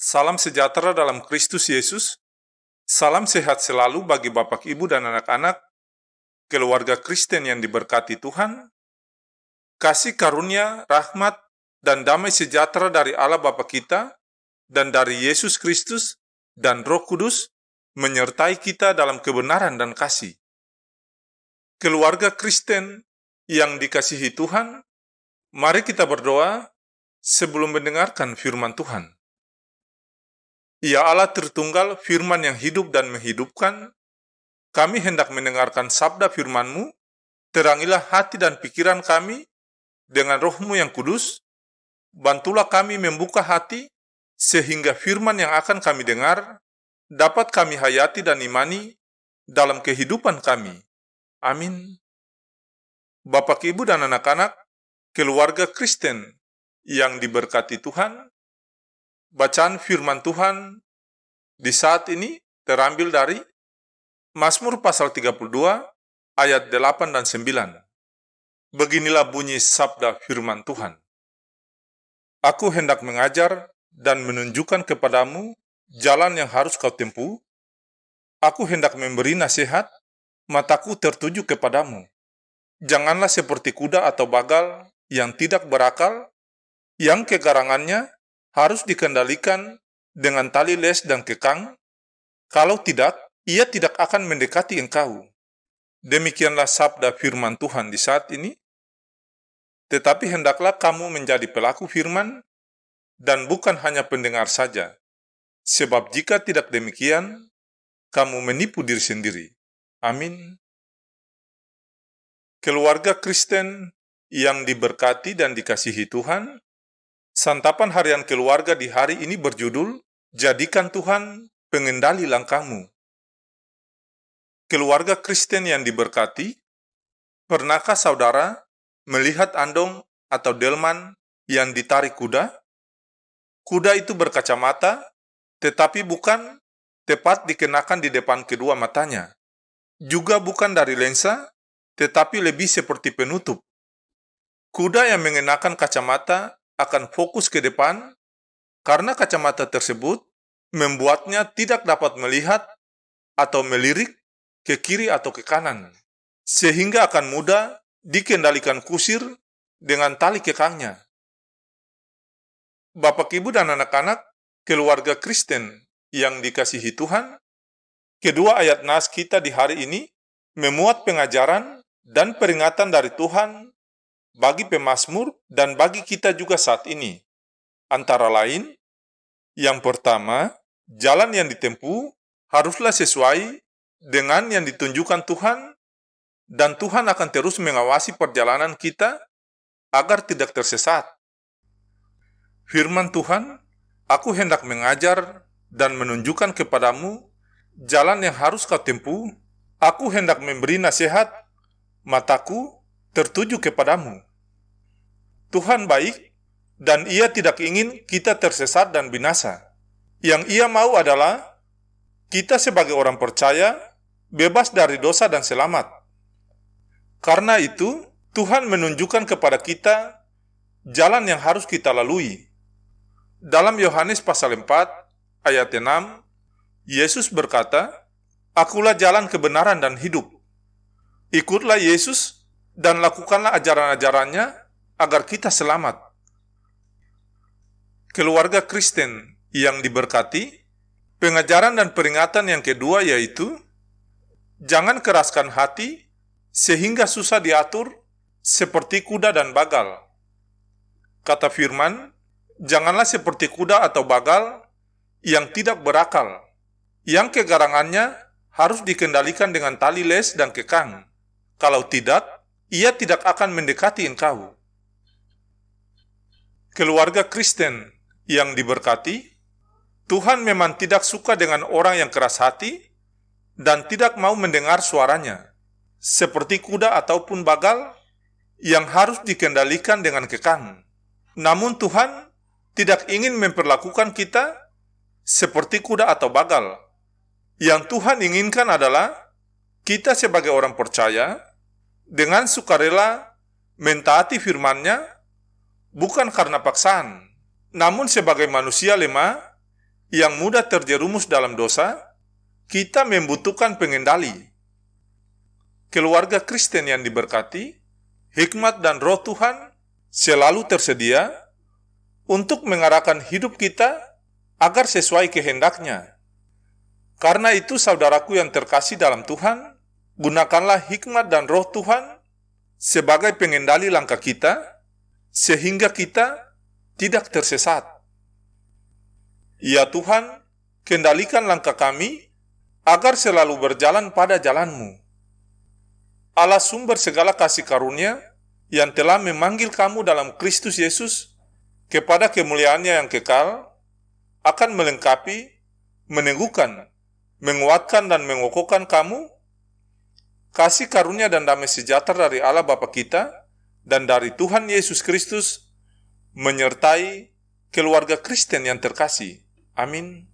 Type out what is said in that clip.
Salam sejahtera dalam Kristus Yesus. Salam sehat selalu bagi Bapak, Ibu, dan anak-anak, keluarga Kristen yang diberkati Tuhan. Kasih karunia, rahmat, dan damai sejahtera dari Allah Bapa kita, dan dari Yesus Kristus, dan Roh Kudus, menyertai kita dalam kebenaran dan kasih. Keluarga Kristen yang dikasihi Tuhan, mari kita berdoa sebelum mendengarkan firman Tuhan. Ya Allah Tritunggal, firman yang hidup dan menghidupkan, kami hendak mendengarkan sabda firman-Mu, terangilah hati dan pikiran kami dengan Roh-Mu yang kudus, bantulah kami membuka hati, sehingga firman yang akan kami dengar, dapat kami hayati dan imani dalam kehidupan kami. Amin. Bapak, Ibu, dan anak-anak, keluarga Kristen yang diberkati Tuhan, bacaan firman Tuhan di saat ini terambil dari Mazmur pasal 32 ayat 8 dan 9. Beginilah bunyi sabda firman Tuhan. Aku hendak mengajar dan menunjukkan kepadamu jalan yang harus kau tempuh. Aku hendak memberi nasihat, mataku tertuju kepadamu. Janganlah seperti kuda atau bagal yang tidak berakal, yang kegarangannya harus dikendalikan dengan tali les dan kekang. Kalau tidak, ia tidak akan mendekati engkau. Demikianlah sabda firman Tuhan di saat ini. Tetapi hendaklah kamu menjadi pelaku firman dan bukan hanya pendengar saja. Sebab jika tidak demikian, kamu menipu diri sendiri. Amin. Keluarga Kristen yang diberkati dan dikasihi Tuhan, santapan harian keluarga di hari ini berjudul, Jadikan Tuhan pengendali langkahmu. Keluarga Kristen yang diberkati, pernahkah saudara melihat andong atau delman yang ditarik kuda? Kuda itu berkacamata, tetapi bukan tepat dikenakan di depan kedua matanya. Juga bukan dari lensa, tetapi lebih seperti penutup. Kuda yang mengenakan kacamata akan fokus ke depan, karena kacamata tersebut membuatnya tidak dapat melihat atau melirik ke kiri atau ke kanan, sehingga akan mudah dikendalikan kusir dengan tali kekangnya. Bapak, Ibu, dan anak-anak, keluarga Kristen yang dikasihi Tuhan, kedua ayat nas kita di hari ini memuat pengajaran dan peringatan dari Tuhan bagi pemazmur dan bagi kita juga saat ini. Antara lain, yang pertama, jalan yang ditempuh haruslah sesuai dengan yang ditunjukkan Tuhan, dan Tuhan akan terus mengawasi perjalanan kita agar tidak tersesat. Firman Tuhan, aku hendak mengajar dan menunjukkan kepadamu jalan yang harus kau tempuh. Aku hendak memberi nasihat, mataku tertuju kepadamu. Tuhan baik, dan Ia tidak ingin kita tersesat dan binasa. Yang Ia mau adalah kita sebagai orang percaya bebas dari dosa dan selamat. Karena itu, Tuhan menunjukkan kepada kita jalan yang harus kita lalui. Dalam Yohanes pasal 4 ayat 6, Yesus berkata, "Akulah jalan kebenaran dan hidup. Ikutlah Yesus dan lakukanlah ajaran-ajarannya agar kita selamat." Keluarga Kristen yang diberkati, pengajaran dan peringatan yang kedua yaitu, jangan keraskan hati sehingga susah diatur seperti kuda dan bagal. Kata firman, janganlah seperti kuda atau bagal yang tidak berakal, yang kegarangannya harus dikendalikan dengan tali les dan kekang. Kalau tidak, ia tidak akan mendekati engkau. Keluarga Kristen yang diberkati, Tuhan memang tidak suka dengan orang yang keras hati dan tidak mau mendengar suaranya, seperti kuda ataupun bagal yang harus dikendalikan dengan kekang. Namun Tuhan tidak ingin memperlakukan kita seperti kuda atau bagal. Yang Tuhan inginkan adalah kita sebagai orang percaya dengan sukarela mentaati firman-Nya, bukan karena paksaan, namun sebagai manusia lemah yang mudah terjerumus dalam dosa, kita membutuhkan pengendali. Keluarga Kristen yang diberkati, hikmat dan roh Tuhan selalu tersedia untuk mengarahkan hidup kita agar sesuai kehendak-Nya. Karena itu, saudaraku yang terkasih dalam Tuhan, gunakanlah hikmat dan roh Tuhan sebagai pengendali langkah kita, sehingga kita tidak tersesat. Ya Tuhan, kendalikan langkah kami agar selalu berjalan pada jalan-Mu. Allah sumber segala kasih karunia yang telah memanggil kamu dalam Kristus Yesus kepada kemuliaan-Nya yang kekal, akan melengkapi, meneguhkan, menguatkan dan mengokohkan kamu. Kasih karunia dan damai sejahtera dari Allah Bapa kita dan dari Tuhan Yesus Kristus menyertai keluarga Kristen yang terkasih. Amin.